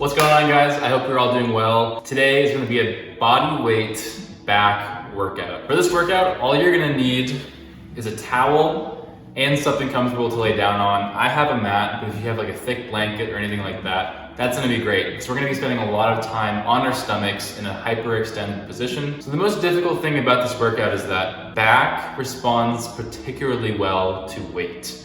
What's going on, guys? I hope you're all doing well. Today is going to be a body weight back workout. For this workout, all you're going to need is a towel and something comfortable to lay down on. I have a mat, but if you have like a thick blanket or anything like that, that's going to be great. So we're going to be spending a lot of time on our stomachs in a hyperextended position. So the most difficult thing about this workout is that back responds particularly well to weight.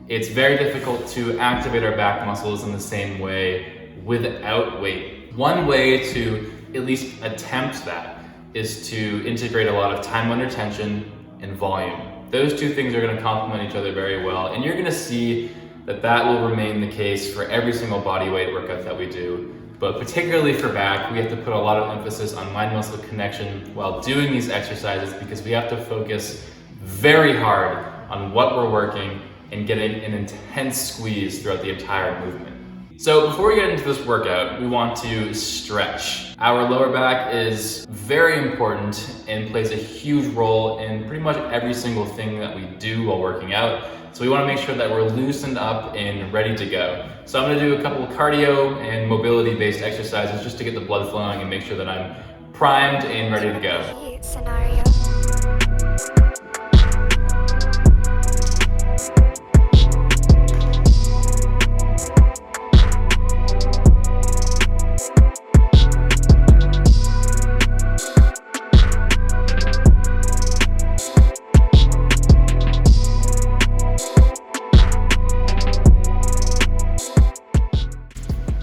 It's very difficult to activate our back muscles in the same way without weight. One way to at least attempt that is to integrate a lot of time under tension and volume. Those two things are going to complement each other very well, and you're going to see that that will remain the case for every single body weight workout that we do. But particularly for back, we have to put a lot of emphasis on mind-muscle connection while doing these exercises, because we have to focus very hard on what we're working and getting an intense squeeze throughout the entire movement. So before we get into this workout, we want to stretch. Our lower back is very important and plays a huge role in pretty much every single thing that we do while working out. So we want to make sure that we're loosened up and ready to go. So I'm going to do a couple of cardio and mobility-based exercises just to get the blood flowing and make sure that I'm primed and ready to go. Scenario.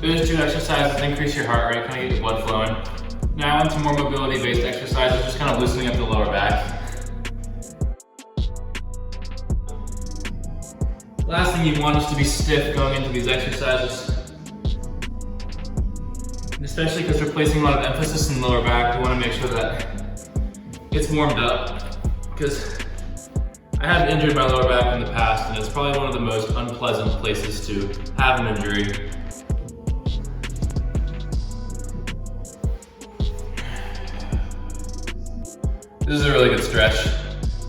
Those two exercises increase your heart rate, kind of get the blood flowing. Now into more mobility-based exercises, just kind of loosening up the lower back. Last thing you want is to be stiff going into these exercises. And especially because we're placing a lot of emphasis in the lower back, we want to make sure that it's warmed up. Because I have injured my lower back in the past, and it's probably one of the most unpleasant places to have an injury. This is a really good stretch.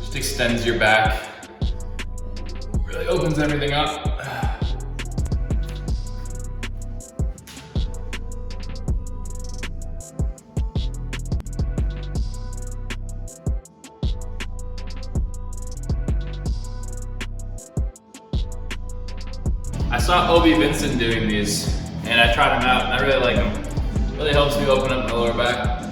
Just extends your back. Really opens everything up. I saw Obi Vincent doing these, and I tried them out, and I really like them. It really helps me open up my lower back.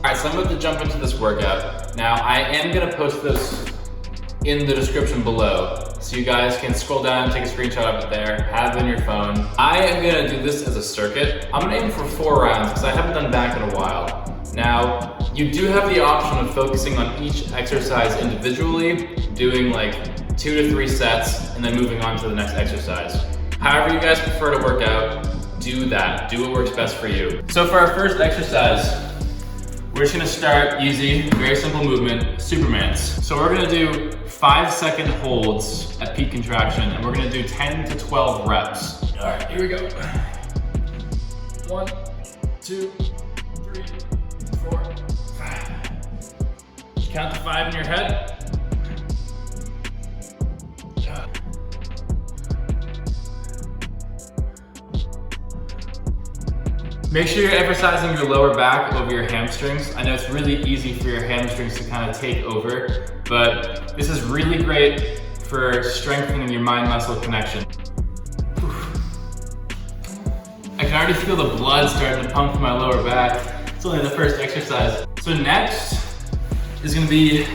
Alright, so I'm about to jump into this workout. Now, I am going to post this in the description below, so you guys can scroll down, take a screenshot of it there, have it in your phone. I am going to do this as a circuit. I'm going to aim for 4 rounds because I haven't done back in a while. Now, you do have the option of focusing on each exercise individually, doing like 2 to 3 sets, and then moving on to the next exercise. However you guys prefer to work out, do that. Do what works best for you. So for our first exercise, we're just gonna start easy, very simple movement, Supermans. So we're gonna do 5-second holds at peak contraction, and we're gonna do 10 to 12 reps. All right, here we go. 1, 2, 3, 4, 5. Count to 5 in your head. Make sure you're emphasizing your lower back over your hamstrings. I know it's really easy for your hamstrings to kind of take over, but this is really great for strengthening your mind-muscle connection. I can already feel the blood starting to pump from my lower back. It's only the first exercise. So next is gonna be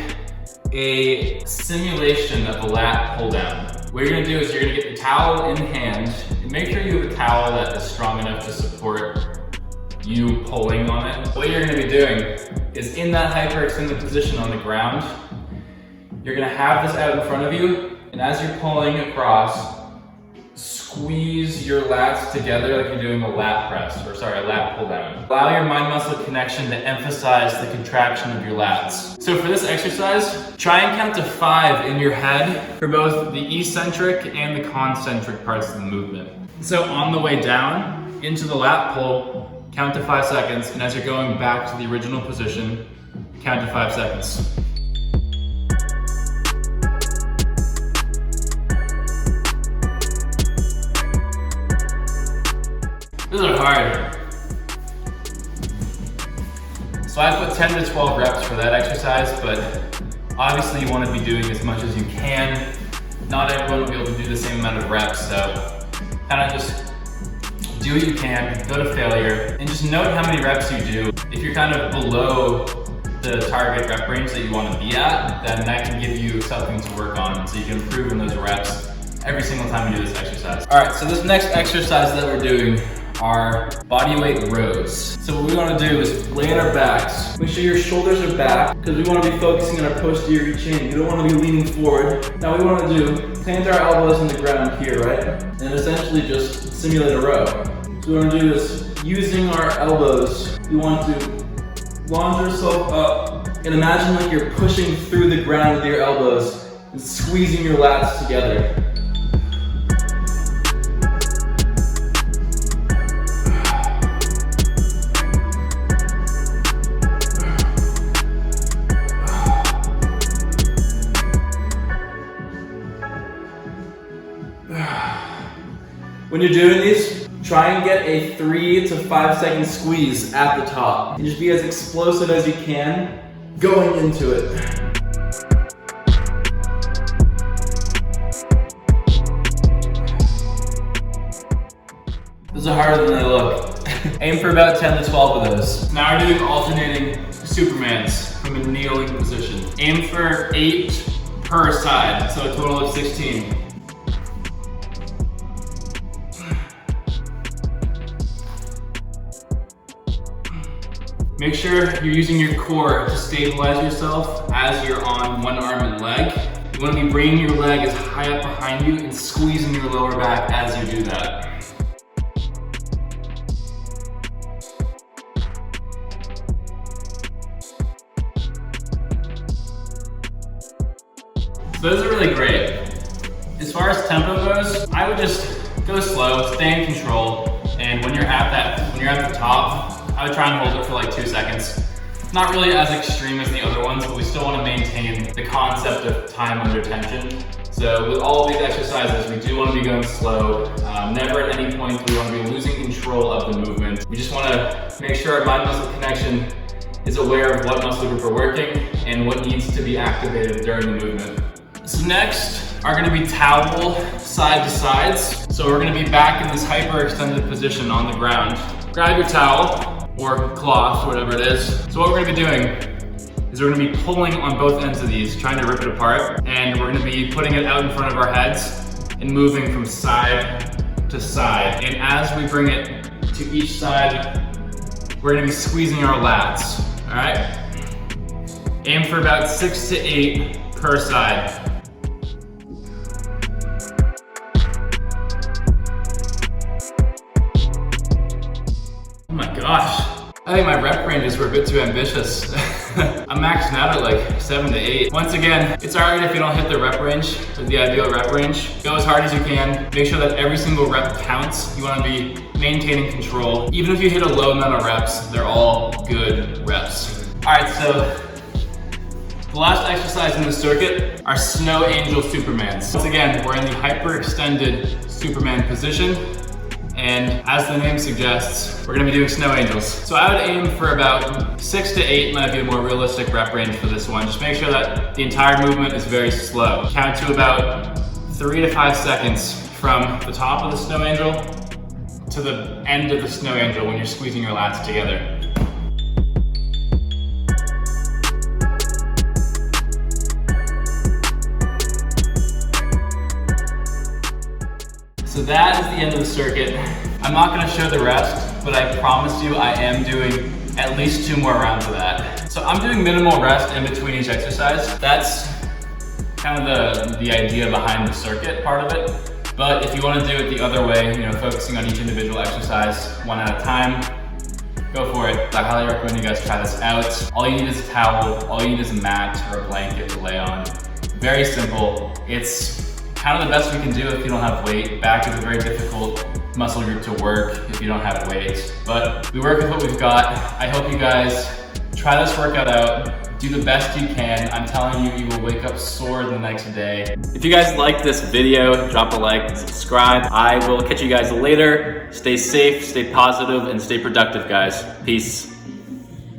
a simulation of a lat pull down. What you're gonna do is you're gonna get the towel in hand, and make sure you have a towel that is strong enough to support you pulling on it. What you're gonna be doing is in that hyperextended position on the ground, you're gonna have this out in front of you, and as you're pulling across, squeeze your lats together like you're doing a lat press, or sorry, a lat pull down. Allow your mind-muscle connection to emphasize the contraction of your lats. So for this exercise, try and count to 5 in your head for both the eccentric and the concentric parts of the movement. So on the way down into the lat pull, count to 5 seconds, and as you're going back to the original position, count to 5 seconds. These are hard. So I put 10 to 12 reps for that exercise, but obviously you want to be doing as much as you can. Not everyone will be able to do the same amount of reps, so kind of just do what you can, go to failure, and just note how many reps you do. If you're kind of below the target rep range that you want to be at, then that can give you something to work on, so you can improve in those reps every single time you do this exercise. All right, so this next exercise that we're doing are bodyweight rows. So what we want to do is lay on our backs. Make sure your shoulders are back because we want to be focusing on our posterior chain. You don't want to be leaning forward. Now what we want to do, plant our elbows on the ground here, right? And essentially just simulate a row. So what we want to do is, using our elbows, you want to launch yourself up and imagine like you're pushing through the ground with your elbows and squeezing your lats together. When you're doing these, try and get a 3 to 5 second squeeze at the top. And just be as explosive as you can going into it. Those are harder than they look. Aim for about 10 to 12 of those. Now we're doing alternating Supermans from a kneeling position. Aim for 8 per side, so a total of 16. Make sure you're using your core to stabilize yourself as you're on one arm and leg. You want to be bringing your leg as high up behind you and squeezing your lower back as you do that. So those are really great. As far as tempo goes, I would just go slow, stay in control, and when you're at the top, I would try and hold it for like 2 seconds. Not really as extreme as the other ones, but we still want to maintain the concept of time under tension. So with all of these exercises, we do want to be going slow. Never at any point do we want to be losing control of the movement. We just want to make sure our mind-muscle connection is aware of what muscle group we're working and what needs to be activated during the movement. So next are going to be towel side to sides. So we're going to be back in this hyperextended position on the ground. Grab your towel or cloth, whatever it is. So what we're going to be doing is we're going to be pulling on both ends of these, trying to rip it apart, and we're going to be putting it out in front of our heads and moving from side to side. And as we bring it to each side, we're going to be squeezing our lats. All right? Aim for about 6 to 8 per side. Oh my gosh, I think my rep ranges were a bit too ambitious. I'm maxing out at like 7 to 8. Once again, it's alright if you don't hit the rep range, or the ideal rep range. Go as hard as you can. Make sure that every single rep counts. You want to be maintaining control. Even if you hit a low amount of reps, they're all good reps. Alright, so the last exercise in the circuit are snow angel Supermans. Once again, we're in the hyperextended Superman position. And as the name suggests, we're gonna be doing snow angels. So I would aim for about 6 to 8 might be a more realistic rep range for this one. Just make sure that the entire movement is very slow. Count to about 3 to 5 seconds from the top of the snow angel to the end of the snow angel when you're squeezing your lats together. So that is the end of the circuit. I'm not gonna show the rest, but I promise you I am doing at least 2 more rounds of that. So I'm doing minimal rest in between each exercise. That's kind of the idea behind the circuit part of it. But if you wanna do it the other way, focusing on each individual exercise, one at a time, go for it. I highly recommend you guys try this out. All you need is a towel, all you need is a mat or a blanket to lay on. Very simple. It's kind of the best we can do if you don't have weight. Back is a very difficult muscle group to work if you don't have weights. But we work with what we've got. I hope you guys try this workout out. Do the best you can. I'm telling you, you will wake up sore the next day. If you guys liked this video, drop a like and subscribe. I will catch you guys later. Stay safe, stay positive, and stay productive, guys. Peace.